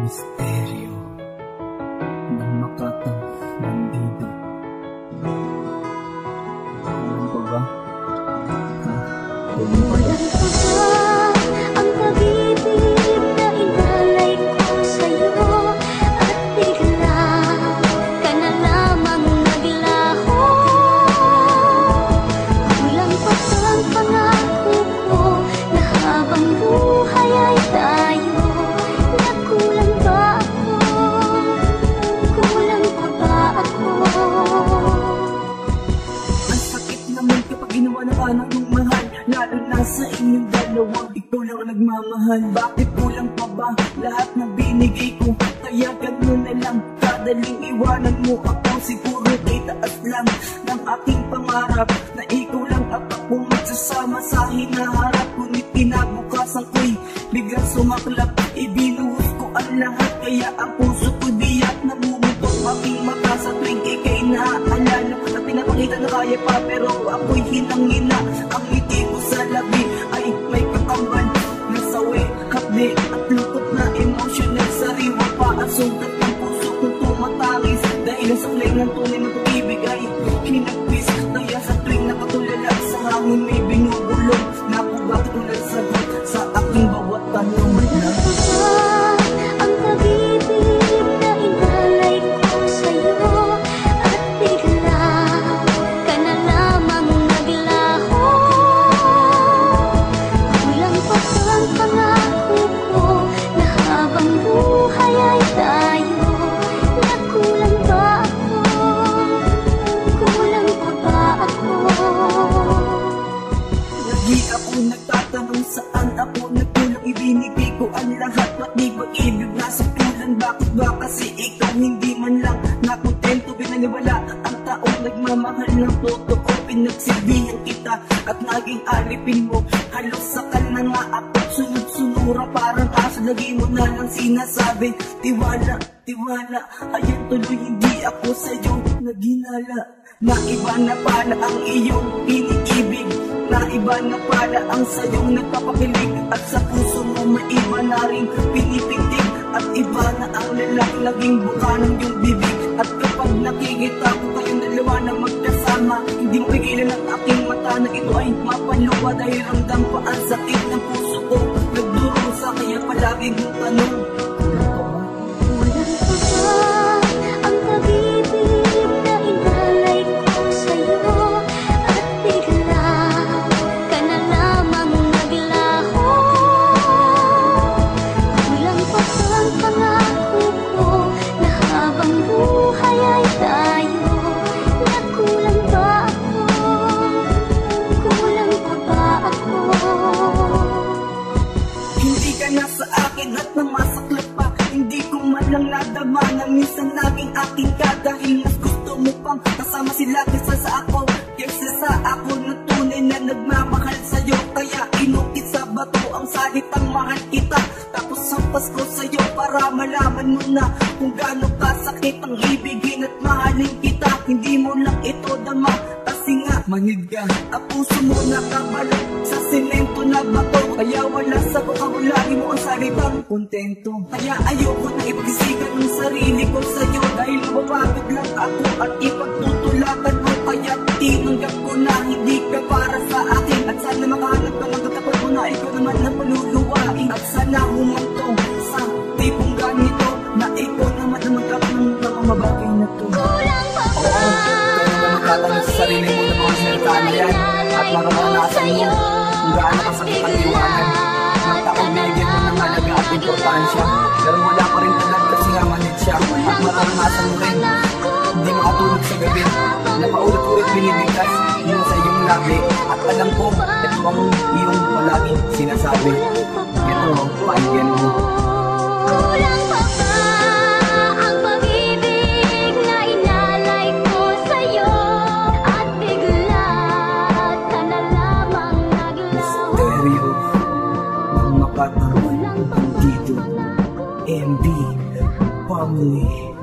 Misteryo ng Makatang Bandido. Ano pa ba? Walang pagka ang pag-ibig na inalay ko sa'yo, at bigla ka na lamang naglaho. Walang pagkang pangako ko na habang buhay ay tayo. Nagkulang ba ako? Kulang pa ba ako? Ang sakit naman kapag ginawa na ka ng iyong mahal, lalo na sa inyong dalawang ikaw lang ang nagmamahal. Bakit kulang pa ba lahat ng binigay ko? Kaya gano'n na lang, kadaling iwanan mo ako. Siguro kay taas lang ng aking pangarap na ikaw lang at ako magsasama sa hinaharap. Ngunit kinabukasan ko'y biglang sumaklap, ibinuhos ko ang lahat. Kaya ang puso ko diyak namumutok aking mata sa tuwing ika'y naaalala. At pinapakita na kaya pa pero ako'y hinang-hina. Ang ngiti ko sa labi ay may kakambal na sawi, hapde at lungkot na emotional. Sariwa pa ang sugat ng puso kong tumatangis, dahil ang saklay ng tunay ng pag-ibig ay hinagpis. Kaya sa tuwing nakatulala sa hangin may binubulong, napugat ko na sagot sa aking bawat tanong. Walang pagka ang pag-ibig na inalay ko sa'yo, at bigla ka na lamang naglaho. Walang pagkang pangako ko na habang buhay ay tayo. Nagkulang ba ako? Kulang pa ba ako? Lagi ako nagtatanong saan ako nagkulang. Ibinigay ko ang lahat, ba't di pag-ibig nasa pulan? Bakit ba kasi ikaw hindi man lang nakontento? Binaliwala ang taong nagmamahal ng totoo. Pinagsilbihan kita at naging alipin mo. Halos sakal na nga ako, sunod-sunura parang aso. Lagi mo na lang sinasabi, tiwala, tiwala. Ayan tuloy hindi ako sa'yo naginala. Naiba na pala ang iyong iniibig, naiba na pala ang sayong nagpapakilig. At sa puso mo maiba na rin pinipitig, at iba na ang lalaki-laging buka ng iyong bibig. At kapag nakikita ko kayong dalawa na magkasama, hindi mo pigilan ang aking mata na ito ay mapaluwa. Dahil ramdam pa ang sakit ng puso ko nagdurusa, kaya palagi mong tanong, Walang pagka ang pag-ibig na inalay ko sa'yo, at bigla ka na lamang naglaho. Walang pagkang pangako ko na habang buhay ay tayo. Nagkulang ba ako? Kulang pa ba ako? hindi ka na sa akin at namasaklap pa. Hindi ko man lang nadama na minsan naging aking ka. Dahil mas gusto mo pang kasama sila kaysa sa ako, kaysa sa ako na tunay na nagmamahal sa'yo. Kaya inukit sa bato ang salitang mahal kita, tapos sampas ko sa'yo para malaman mo na kung gaano kasakit ang ibigin at mahalin kita. Hindi mo lang ito dama kasi nga manhid ka. Ang puso mo nakabalot sa semento na bato, kaya wala sa vocabulary mo ang salitang kontento. Kaya ayoko na ipagsikan ng sarili ko sa'yo, dahil mababagod lang ako at ipagtutulakan mo. Kaya tinanggap ko na hindi ka para sa akin, at sana makahanap ka magkatapat mo na ikaw naman na paluluwain. At sana humantong sa tipong ganito na ikaw naman na magkakaroon ng mga mabagay na to. Kulang pa ba ang Tatanong sa sarili mo na mga salita na yan, at maranasan mo kung gaano kasakit ang iwanan ng taong binigyan mo ng halaga at importansya. Pero wala pa rin talag kasi nga manid siya, at maranasan mo rin hindi makatulog sa gabi na paulit-ulit binibigkas yun sa iyong labi. At alam ko, ito ang iyong palaging sinasabi. Ito, pakinggan mo. Kulang pa ba ang pag-ibig na inalay ko sa'yo, at bigla ka na lamang naglaho. Misteryo ng Makatang Bandido. MB Family.